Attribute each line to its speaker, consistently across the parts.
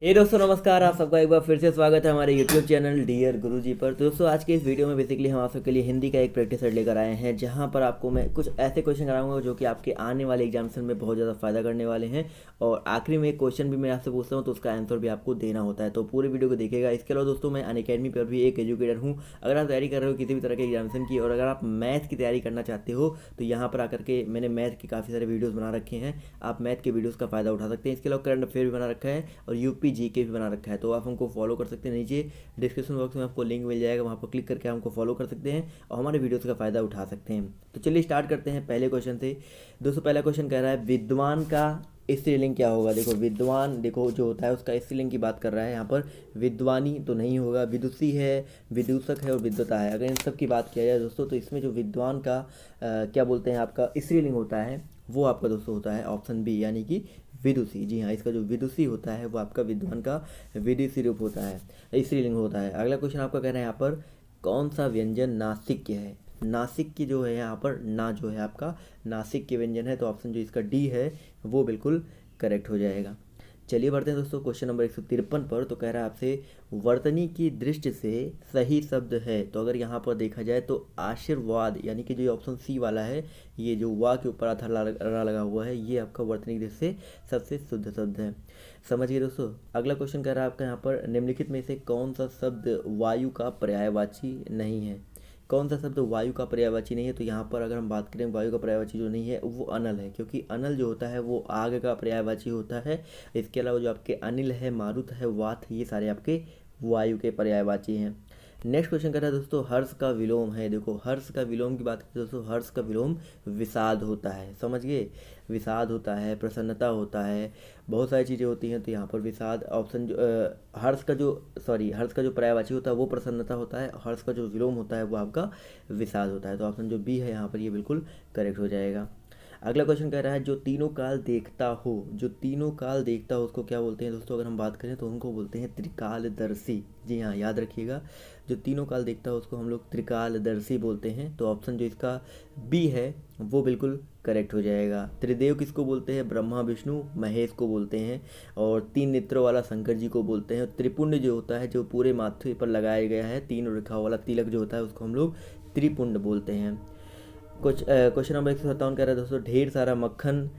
Speaker 1: दोस्तों नमस्कार। आप सबका एक बार फिर से स्वागत है हमारे यूट्यूब चैनल डियर गुरुजी पर। तो दोस्तों आज के इस वीडियो में बेसिकली हम आप सबके लिए हिंदी का एक प्रैक्टिस सेट लेकर आए हैं, जहां पर आपको मैं कुछ ऐसे क्वेश्चन कराऊंगा जो कि आपके आने वाले एग्जामिनेशन में बहुत ज़्यादा फायदा करने वाले हैं। और आखिरी में एक क्वेश्चन भी मैं आपसे पूछता हूँ तो उसका आंसर भी आपको देना होता है, तो पूरे वीडियो को देखिएगा। इसके अलावा दोस्तों मैं अनअकैडमी पर भी एक एजुकेटर हूँ। अगर आप तैयारी कर रहे हो किसी भी तरह के एग्जामिनेशन की और अगर आप मैथ की तैयारी करना चाहते हो तो यहाँ पर आकर के मैंने मैथ के काफ़ी सारे वीडियोज़ बना रखे हैं। आप मैथ के वीडियोज़ का फ़ायदा उठा सकते हैं। इसके अलावा करंट अफेयर भी बना रखा है और यूपी जीके भी बना रखा है, तो आप हमको फॉलो कर सकते हैं। नीचे डिस्क्रिप्शन बॉक्स में आपको लिंक मिल जाएगा, वहाँ पर क्लिक करके हमको फॉलो कर सकते हैं और हमारे वीडियोज़ का फ़ायदा उठा सकते हैं। तो चलिए स्टार्ट करते हैं पहले क्वेश्चन से। दोस्तों पहला क्वेश्चन कह रहा है विद्वान का स्त्रीलिंग क्या होगा। देखो विद्वान देखो जो होता है उसका स्त्रीलिंग की बात कर रहा है यहाँ पर। विद्वानी तो नहीं होगा, विदुषी है, विदूषक है और विद्वता है। अगर इन सब की बात किया जाए दोस्तों तो इसमें जो विद्वान का क्या बोलते हैं आपका स्त्रीलिंग होता है वो आपका दोस्तों होता है ऑप्शन बी, यानी कि विदुषी। जी हाँ, इसका जो विदुषी होता है वो आपका विद्वान का विदेशी रूप होता है, स्त्रीलिंग होता है। अगला क्वेश्चन आपका कह रहे हैं यहाँ पर कौन सा व्यंजन नासिक है। नासिक की जो है यहाँ पर ना जो है आपका नासिक के व्यंजन है, तो ऑप्शन जो इसका डी है वो बिल्कुल करेक्ट हो जाएगा। चलिए बढ़ते हैं दोस्तों क्वेश्चन नंबर 153 पर। तो कह रहा है आपसे वर्तनी की दृष्टि से सही शब्द है। तो अगर यहाँ पर देखा जाए तो आशीर्वाद, यानी कि जो ऑप्शन सी वाला है, ये जो वाह के ऊपर आधार लगा हुआ है, ये आपका वर्तनी की दृष्टि से सबसे शुद्ध शब्द है। समझ गए दोस्तों। अगला क्वेश्चन कह रहा है आपका यहाँ पर निम्नलिखित में से कौन सा शब्द वायु का पर्यायवाची नहीं है। कौन सा शब्द वायु का पर्यायवाची नहीं है। तो यहाँ पर अगर हम बात करें वायु का पर्यायवाची जो नहीं है वो अनल है, क्योंकि अनल जो होता है वो आग का पर्यायवाची होता है। इसके अलावा जो आपके अनिल है, मारुत है, वात, ये सारे आपके वायु के पर्यायवाची हैं। नेक्स्ट क्वेश्चन कर रहा है दोस्तों हर्ष का विलोम है। देखो हर्ष का विलोम की बात करें दोस्तों, हर्ष का विलोम विषाद होता है। समझ गए, विषाद होता है, प्रसन्नता होता है, बहुत सारी चीज़ें होती हैं। तो यहाँ पर विषाद ऑप्शन जो हर्ष का जो पर्यायवाची होता है वो प्रसन्नता होता है, हर्ष का जो विलोम होता है वो आपका विषाद होता है। तो ऑप्शन जो बी है यहाँ पर ये बिल्कुल करेक्ट हो जाएगा। अगला क्वेश्चन कह रहा है जो तीनों काल देखता हो। जो तीनों काल देखता हो उसको क्या बोलते हैं दोस्तों। अगर हम बात करें तो उनको बोलते हैं त्रिकालदर्शी। जी हाँ, याद रखिएगा, जो तीनों काल देखता हो उसको हम लोग त्रिकालदर्शी बोलते हैं। तो ऑप्शन जो इसका बी है वो बिल्कुल करेक्ट हो जाएगा। त्रिदेव किसको बोलते हैं, ब्रह्मा विष्णु महेश को बोलते हैं। और तीन नेत्रों वाला शंकर जी को बोलते हैं। त्रिपुंड जो होता है, जो पूरे माथे पर लगाया गया है, तीन रेखाओं वाला तिलक जो होता है उसको हम लोग त्रिपुंड बोलते हैं। कुछ क्वेश्चन नंबर 157 कह रहा है दोस्तों ढेर सारा मक्खन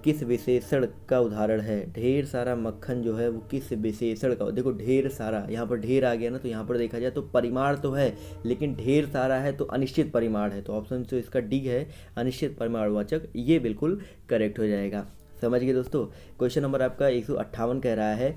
Speaker 1: किस विशेषण का उदाहरण है। ढेर सारा मक्खन जो है वो किस विशेषण का। देखो ढेर सारा, यहाँ पर ढेर आ गया ना, तो यहाँ पर देखा जाए तो परिमाण तो है, लेकिन ढेर सारा है तो अनिश्चित परिमाण है। तो ऑप्शन जो इसका डी है अनिश्चित परिमाणवाचक, ये बिल्कुल करेक्ट हो जाएगा। समझ गए दोस्तों। क्वेश्चन नंबर आपका 158 कह रहा है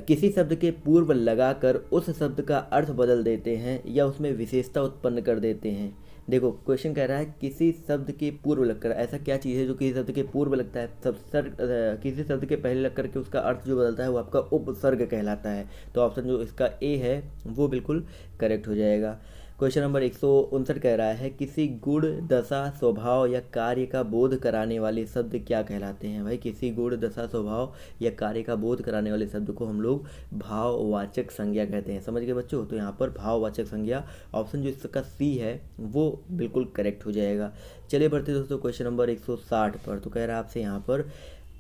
Speaker 1: किसी शब्द के पूर्व लगाकर उस शब्द का अर्थ बदल देते हैं या उसमें विशेषता उत्पन्न कर देते हैं। देखो क्वेश्चन कह रहा है किसी शब्द के पूर्व लगकर, ऐसा क्या चीज़ है जो किसी शब्द के पूर्व लगता है। किसी शब्द के पहले लग करके उसका अर्थ जो बदलता है वो आपका उपसर्ग कहलाता है। तो ऑप्शन जो इसका ए है वो बिल्कुल करेक्ट हो जाएगा। क्वेश्चन नंबर 159 कह रहा है किसी गुण, दशा, स्वभाव या कार्य का बोध कराने वाले शब्द क्या कहलाते हैं। भाई किसी गुण, दशा, स्वभाव या कार्य का बोध कराने वाले शब्द को हम लोग भाववाचक संज्ञा कहते हैं। समझ गए बच्चों। तो यहाँ पर भाववाचक संज्ञा ऑप्शन जो इसका सी है वो बिल्कुल करेक्ट हो जाएगा। चलिए बढ़ते दोस्तों क्वेश्चन नंबर 160 पर। तो कह रहा है आपसे यहाँ पर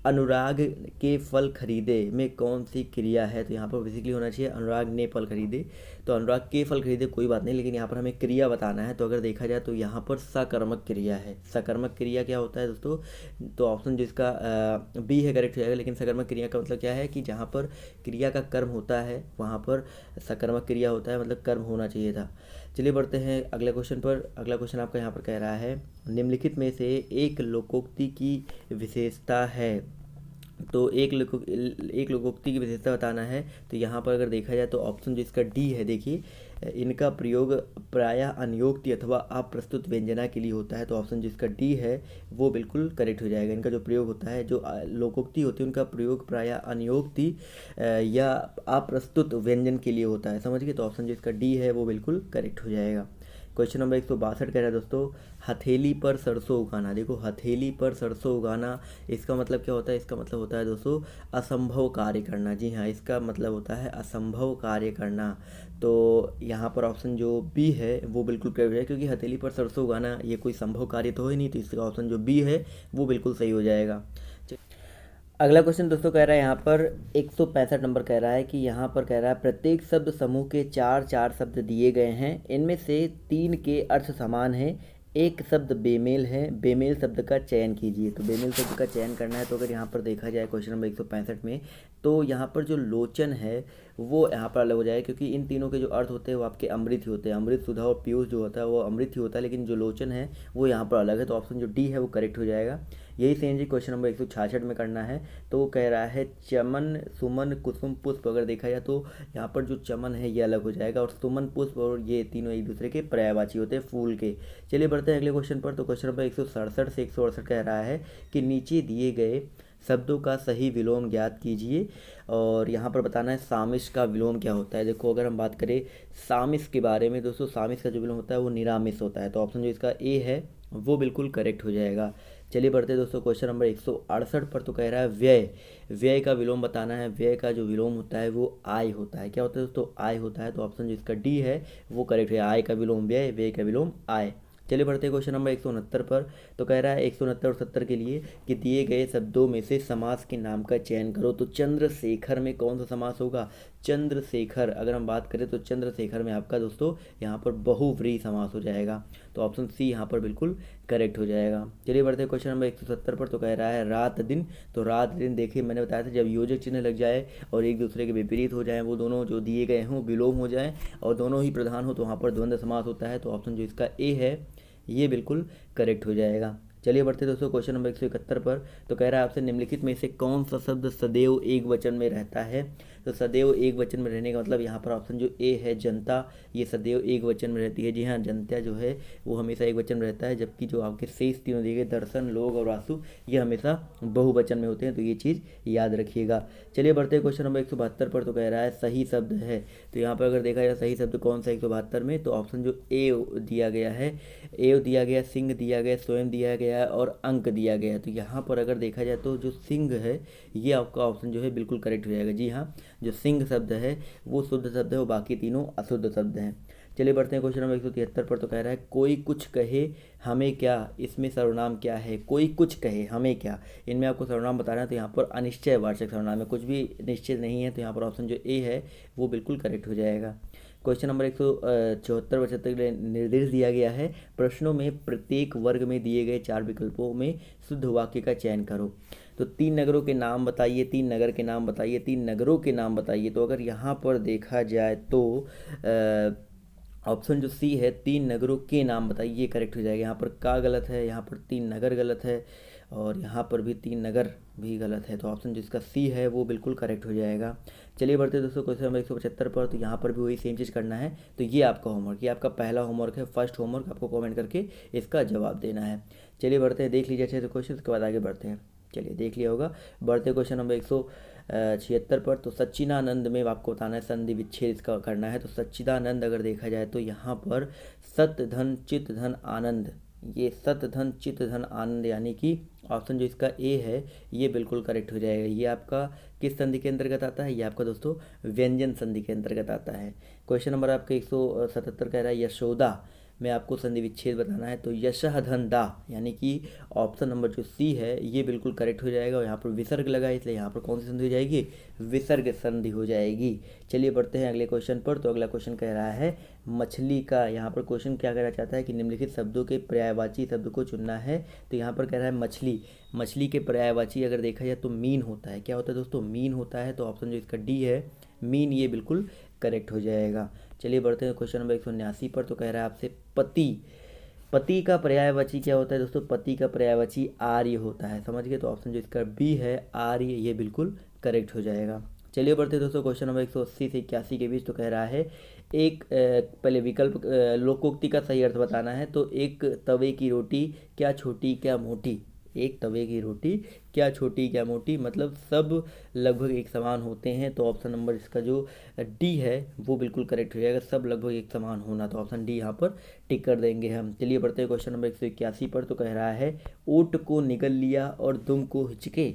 Speaker 1: अनुराग के फल खरीदे में कौन सी क्रिया है। तो यहाँ पर बेसिकली होना चाहिए अनुराग ने फल खरीदे। तो अनुराग के फल खरीदे कोई बात नहीं, लेकिन यहाँ पर हमें क्रिया बताना है। तो अगर देखा जाए तो यहाँ पर सकर्मक क्रिया है। सकर्मक क्रिया क्या होता है दोस्तों। तो ऑप्शन जो इसका बी है करेक्ट हो जाएगा। लेकिन सकर्मक क्रिया का मतलब क्या है कि जहाँ पर क्रिया का कर्म होता है वहाँ पर सकर्मक क्रिया होता है, मतलब कर्म होना चाहिए था। चलिए बढ़ते हैं अगले क्वेश्चन पर। अगला क्वेश्चन आपका यहाँ पर कह रहा है निम्नलिखित में से एक लोकोक्ति की विशेषता है। तो एक लोकोक्ति की विशेषता बताना है। तो यहाँ पर अगर देखा जाए तो ऑप्शन जो इसका डी है, देखिए इनका प्रयोग प्रायः अनियोक्ति अथवा अप्रस्तुत व्यंजना के लिए होता है। तो ऑप्शन जो इसका डी है वो बिल्कुल करेक्ट हो जाएगा। इनका जो प्रयोग होता है, जो लोकोक्ति होती है उनका प्रयोग प्रायः अनियोक्ति या अप्रस्तुत व्यंजन के लिए होता है। समझ गए। तो ऑप्शन जो इसका डी है वो बिल्कुल करेक्ट हो जाएगा। क्वेश्चन नंबर 162 कह रहा है दोस्तों हथेली पर सरसों उगाना। देखो हथेली पर सरसों उगाना, इसका मतलब क्या होता है। इसका मतलब होता है दोस्तों असंभव कार्य करना। जी हाँ, इसका मतलब होता है असंभव कार्य करना। तो यहाँ पर ऑप्शन जो बी है वो बिल्कुल करेक्ट है, क्योंकि हथेली पर सरसों उगाना ये कोई संभव कार्य तो है नहीं। तो इसका ऑप्शन जो बी है वो बिल्कुल सही हो जाएगा। अगला क्वेश्चन दोस्तों कह रहा है यहाँ पर 165 नंबर कह रहा है कि यहाँ पर कह रहा है प्रत्येक शब्द समूह के चार चार शब्द दिए गए हैं, इनमें से 3 के अर्थ समान है, एक शब्द बेमेल है, बेमेल शब्द का चयन कीजिए। तो बेमेल शब्द का चयन करना है। तो अगर यहाँ पर देखा जाए क्वेश्चन नंबर 165 में, तो यहाँ पर जो लोचन है वो यहाँ पर अलग हो जाएगा, क्योंकि इन तीनों के जो अर्थ होते हैं वो आपके अमृत ही होते हैं। अमृत, सुधा और पीयूष जो होता है वो अमृत ही होता है, लेकिन जो लोचन है वो यहाँ पर अलग है। तो ऑप्शन जो डी है वो करेक्ट हो जाएगा। यही सेम जी क्वेश्चन नंबर 166 में करना है। तो वो कह रहा है चमन, सुमन, कुसुम, पुष्प। अगर देखा जाए तो यहाँ पर जो चमन है ये अलग हो जाएगा, और सुमन, पुष्प और ये तीनों एक दूसरे के पर्यायवाची होते हैं, फूल के। चलिए बढ़ते हैं अगले क्वेश्चन पर। तो क्वेश्चन नंबर 167 से 168 कह रहा है कि नीचे दिए गए शब्दों का सही विलोम ज्ञात कीजिए, और यहाँ पर बताना है सामिश का विलोम क्या होता है। देखो अगर हम बात करें सामिश के बारे में दोस्तों, सामिश का जो विलोम होता है वो निरामिष होता है। तो ऑप्शन जो इसका ए है वो बिल्कुल करेक्ट हो जाएगा। चलिए बढ़ते हैं दोस्तों क्वेश्चन नंबर 168 पर। तो कह रहा है व्यय, व्यय का विलोम बताना है। व्यय का जो विलोम होता है वो आय होता है। क्या होता है दोस्तों? आय होता है। तो ऑप्शन जो इसका डी है वो करेक्ट है। आय का विलोम व्यय, व्यय का विलोम आय। चलिए बढ़ते हैं क्वेश्चन नंबर 169 पर। तो कह रहा है 169 और 70 के लिए कि दिए गए शब्दों में से समास के नाम का चयन करो। तो चंद्रशेखर में कौन सा समास होगा? चंद्रशेखर, अगर हम बात करें तो चंद्रशेखर में आपका दोस्तों यहाँ पर बहुव्रीहि समास हो जाएगा। तो ऑप्शन सी यहाँ पर बिल्कुल करेक्ट हो जाएगा। चलिए बढ़ते हैं क्वेश्चन नंबर 170 पर। तो कह रहा है रात दिन। तो रात दिन देखिए मैंने बताया था, जब योजक चिन्ह लग जाए और एक दूसरे के विपरीत हो जाए, वो दोनों जो दिए गए हों विलोम हो जाए और दोनों ही प्रधान हो, तो वहाँ पर द्वंद्व समास होता है। तो ऑप्शन जो इसका ए है ये बिल्कुल करेक्ट हो जाएगा। चलिए बढ़ते दोस्तों क्वेश्चन नंबर 171 पर। तो कह रहा है आपसे निम्नलिखित में से कौन सा शब्द सदैव एक वचन में रहता है? तो सदैव एक वचन में रहने का मतलब यहाँ पर ऑप्शन जो ए है जनता, ये सदैव एक वचन में रहती है। जी हाँ, जनता जो है वो हमेशा एक वचन में रहता है, जबकि जो आपके शेष तीनों दिए गए दर्शन, लोग और वासु ये हमेशा बहुवचन में होते हैं। तो ये चीज़ याद रखिएगा। चलिए बढ़ते हैं क्वेश्चन नंबर 172 पर। तो कह रहा है सही शब्द है। तो यहाँ पर अगर देखा जाए सही शब्द कौन सा 172 में, तो ऑप्शन जो ए दिया गया है, ए दिया गया, सिंह दिया गया, स्वयं दिया गया और अंक दिया गया है। तो यहाँ पर अगर देखा जाए तो जो सिंह है ये आपका ऑप्शन जो है बिल्कुल करेक्ट हो जाएगा। जी हाँ, जो सिंह शब्द है वो शुद्ध शब्द है और बाकी तीनों अशुद्ध शब्द हैं। चलिए बढ़ते हैं क्वेश्चन नंबर 173 पर। तो कह रहा है कोई कुछ कहे हमें क्या, इसमें सर्वनाम क्या है? कोई कुछ कहे हमें क्या, इनमें आपको सर्वनाम बताना है। तो यहाँ पर अनिश्चय वाचक सर्वनाम है, कुछ भी निश्चित नहीं है। तो यहाँ पर ऑप्शन जो ए है वो बिल्कुल करेक्ट हो जाएगा। क्वेश्चन नंबर 174 75 के लिए निर्देश दिया गया है, प्रश्नों में प्रत्येक वर्ग में दिए गए 4 विकल्पों में शुद्ध वाक्य का चयन करो। तो 3 नगरों के नाम बताइए, 3 नगर के नाम बताइए, 3 नगरों के नाम बताइए। तो अगर यहाँ पर देखा जाए तो ऑप्शन जो सी है 3 नगरों के नाम बताइए, ये करेक्ट हो जाएगा। यहाँ पर का गलत है, यहाँ पर 3 नगर गलत है, और यहाँ पर भी 3 नगर भी गलत है। तो ऑप्शन जिसका सी है वो बिल्कुल करेक्ट हो जाएगा। चलिए बढ़ते दोस्तों क्वेश्चन नंबर 175 पर। तो यहाँ पर भी वही सेम चीज़ करना है। तो ये आपका होमवर्क, ये आपका पहला होमवर्क है, फर्स्ट होमवर्क। आपको कमेंट करके इसका जवाब देना है। चलिए बढ़ते हैं, देख लीजिए अच्छे से क्वेश्चन, उसके बाद आगे बढ़ते हैं। चलिए देख लिया होगा। बढ़ते क्वेश्चन नंबर 176 पर। तो सच्चिदानंद में आपको बताना है संधि विच्छेद इसका करना है। तो सच्चिदानंद अगर देखा जाए तो यहाँ पर सत धन चित धन आनंद, ये सत धन चित धन आनंद यानी कि ऑप्शन जो इसका ए है ये बिल्कुल करेक्ट हो जाएगा। ये आपका किस संधि के अंतर्गत आता है? ये आपका दोस्तों व्यंजन संधि के अंतर्गत आता है। क्वेश्चन नंबर आपका 177 कह रहा है यशोदा में आपको संधि विच्छेद बताना है। तो यशः धन दा यानी कि ऑप्शन नंबर जो सी है ये बिल्कुल करेक्ट हो जाएगा। और यहाँ पर विसर्ग लगा है, इसलिए यहाँ पर कौन सी संधि हो जाएगी? विसर्ग संधि हो जाएगी। चलिए बढ़ते हैं अगले क्वेश्चन पर। तो अगला क्वेश्चन कह रहा है मछली का, यहाँ पर क्वेश्चन क्या कहना चाहता है कि निम्नलिखित शब्दों के पर्यायवाची शब्द को चुनना है। तो यहाँ पर कह रहा है मछली, मछली के पर्यायवाची अगर देखा जाए तो मीन होता है। क्या होता है दोस्तों? मीन होता है। तो ऑप्शन जो इसका डी है मीन, ये बिल्कुल करेक्ट हो जाएगा। चलिए बढ़ते हैं क्वेश्चन नंबर 179 पर। तो कह रहा है आपसे पति, पति का पर्यायवाची क्या होता है दोस्तों? पति का पर्यायवाची आर्य होता है। समझ गए? तो ऑप्शन जो इसका बी है आर्य, ये बिल्कुल करेक्ट हो जाएगा। चलिए बढ़ते हैं दोस्तों क्वेश्चन नंबर 180 से 81 के बीच। तो कह रहा है एक पहले विकल्प लोकोक्ति का सही अर्थ बताना है। तो एक तवे की रोटी क्या छोटी क्या मोटी, एक तवे की रोटी क्या छोटी क्या मोटी, मतलब सब लगभग एक समान होते हैं। तो ऑप्शन नंबर इसका जो डी है वो बिल्कुल करेक्ट हो जाएगा, सब लगभग एक समान होना। तो ऑप्शन डी यहाँ पर टिक कर देंगे हम। चलिए बढ़ते हैं क्वेश्चन नंबर 181 पर। तो कह रहा है ऊँट को निगल लिया और दुम को हिचके,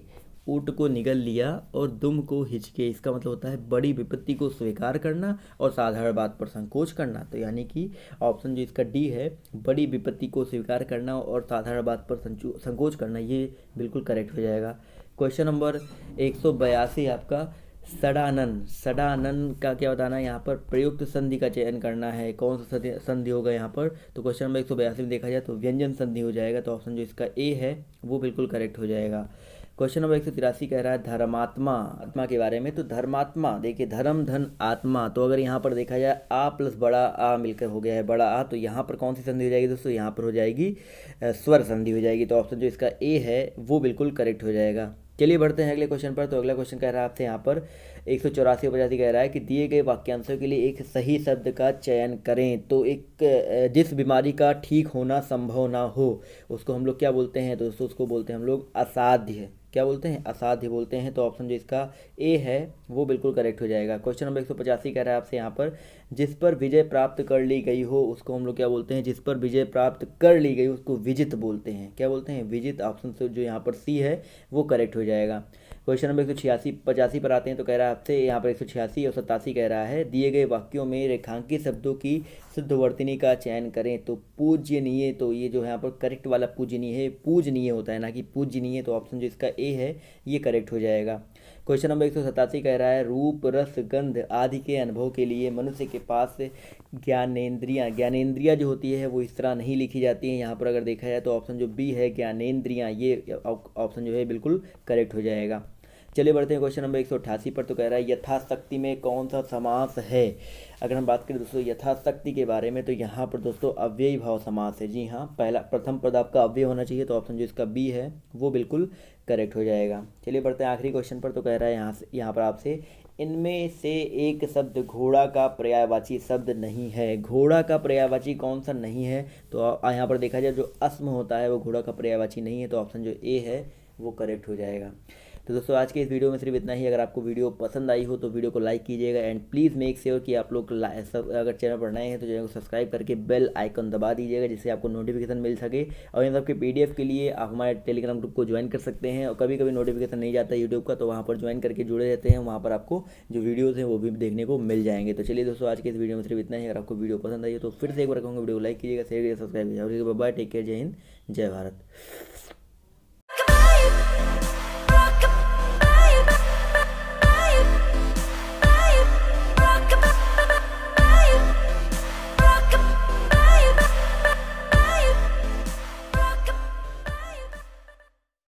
Speaker 1: ऊँट को निगल लिया और दुम को हिचके, इसका मतलब होता है बड़ी विपत्ति को स्वीकार करना और साधारण बात पर संकोच करना। तो यानी कि ऑप्शन जो इसका डी है बड़ी विपत्ति को स्वीकार करना और साधारण बात पर संकोच करना, ये बिल्कुल करेक्ट हो जाएगा। क्वेश्चन नंबर 182 आपका सडानन। सडानन का क्या बताना है, यहाँ पर प्रयुक्त संधि का चयन करना है। कौन सा संधि होगा यहाँ पर, तो क्वेश्चन नंबर 182 में देखा जाए तो व्यंजन संधि हो जाएगा। तो ऑप्शन जो इसका ए है वो बिल्कुल करेक्ट हो जाएगा। क्वेश्चन नंबर 183 कह रहा है धर्मात्मा, आत्मा के बारे में। तो धर्मात्मा देखिए, धर्म धन आत्मा, तो अगर यहाँ पर देखा जाए आ प्लस बड़ा आ मिलकर हो गया है बड़ा आ, तो यहाँ पर कौन सी संधि हो जाएगी दोस्तों, यहाँ पर हो जाएगी स्वर संधि हो जाएगी। तो ऑप्शन जो इसका ए है वो बिल्कुल करेक्ट हो जाएगा। चलिए बढ़ते हैं अगले क्वेश्चन पर। तो अगला क्वेश्चन कह रहा है आपसे यहाँ पर 184 और 85 कह रहा है कि दिए गए वाक्यांशों के लिए एक सही शब्द का चयन करें। तो एक जिस बीमारी का ठीक होना संभव ना हो उसको हम लोग क्या बोलते हैं दोस्तों, उसको बोलते हैं हम लोग असाध्य। क्या बोलते हैं, असाध्य बोलते हैं। तो ऑप्शन जो इसका ए है वो बिल्कुल करेक्ट हो जाएगा। क्वेश्चन नंबर 185 कह रहा है आपसे यहाँ पर जिस पर विजय प्राप्त कर ली गई हो उसको हम लोग क्या बोलते हैं, जिस पर विजय प्राप्त कर ली गई उसको विजित बोलते हैं। क्या बोलते हैं, विजित। ऑप्शन से जो यहाँ पर सी है वो करेक्ट हो जाएगा। क्वेश्चन नंबर 186 पर आते हैं। तो कह रहा है आपसे यहाँ पर 186 और 87 कह रहा है दिए गए वाक्यों में रेखांकित शब्दों की शुद्धवर्तनी का चयन करें। तो पूजनीय, तो ये जो है यहाँ पर करेक्ट वाला पूजनीय है, पूजनीय होता है ना कि पूजनीय। तो ऑप्शन जो इसका ए है ये करेक्ट हो जाएगा। क्वेश्चन नंबर 187 कह रहा है रूप रस गंध आदि के अनुभव के लिए मनुष्य के पास ज्ञानेंद्रियाँ जो होती है वो इस तरह नहीं लिखी जाती हैं। यहाँ पर अगर देखा जाए तो ऑप्शन जो बी है ज्ञानेंद्रियाँ, ये ऑप्शन जो है बिल्कुल करेक्ट हो जाएगा। चलिए बढ़ते हैं क्वेश्चन नंबर 188 पर। तो कह रहा है यथाशक्ति में कौन सा समास है। अगर हम बात करें दोस्तों यथाशक्ति के बारे में तो यहाँ पर दोस्तों अव्ययी भाव समास है। जी हाँ, पहला प्रथम पद आपका अव्यय होना चाहिए। तो ऑप्शन जो इसका बी है वो बिल्कुल करेक्ट हो जाएगा। चलिए बढ़ते हैं आखिरी क्वेश्चन पर। तो कह रहा है यहाँ पर आपसे इनमें से एक शब्द घोड़ा का पर्यायवाची शब्द नहीं है। घोड़ा का पर्यायवाची कौन सा नहीं है, तो यहाँ पर देखा जाए जो अस्म होता है वो घोड़ा का पर्यायवाची नहीं है। तो ऑप्शन जो ए है वो करेक्ट हो जाएगा। तो दोस्तों आज के इस वीडियो में सिर्फ इतना ही। अगर आपको वीडियो पसंद आई हो तो वीडियो को लाइक कीजिएगा एंड प्लीज़ मेक श्योर कि आप लोग अगर चैनल पर नए हैं तो चैनल को सब्सक्राइब करके बेल आइकन दबा दीजिएगा जिससे आपको नोटिफिकेशन मिल सके। और इन सबके PDF के लिए आप हमारे टेलीग्राम ग्रुप को ज्वाइन कर सकते हैं। और कभी कभी नोटिफिकेशन नहीं जाता यूट्यूब का तो वहाँ पर ज्वाइन करके जुड़े रहते हैं, वहाँ पर आपको जो वीडियोज़ हैं वो भी देखने को मिल जाएंगे। तो चलिए दोस्तों आज के इस वीडियो में सिर्फ इतना ही। अगर आपको वीडियो पसंद आई हो तो फिर से एक बार कहूँगा वीडियो को लाइक कीजिएगा, शेयर कीजिएगा, सब्सक्राइब कीजिएगा। बाय, टेक केयर, जय हिंद, जय भारत।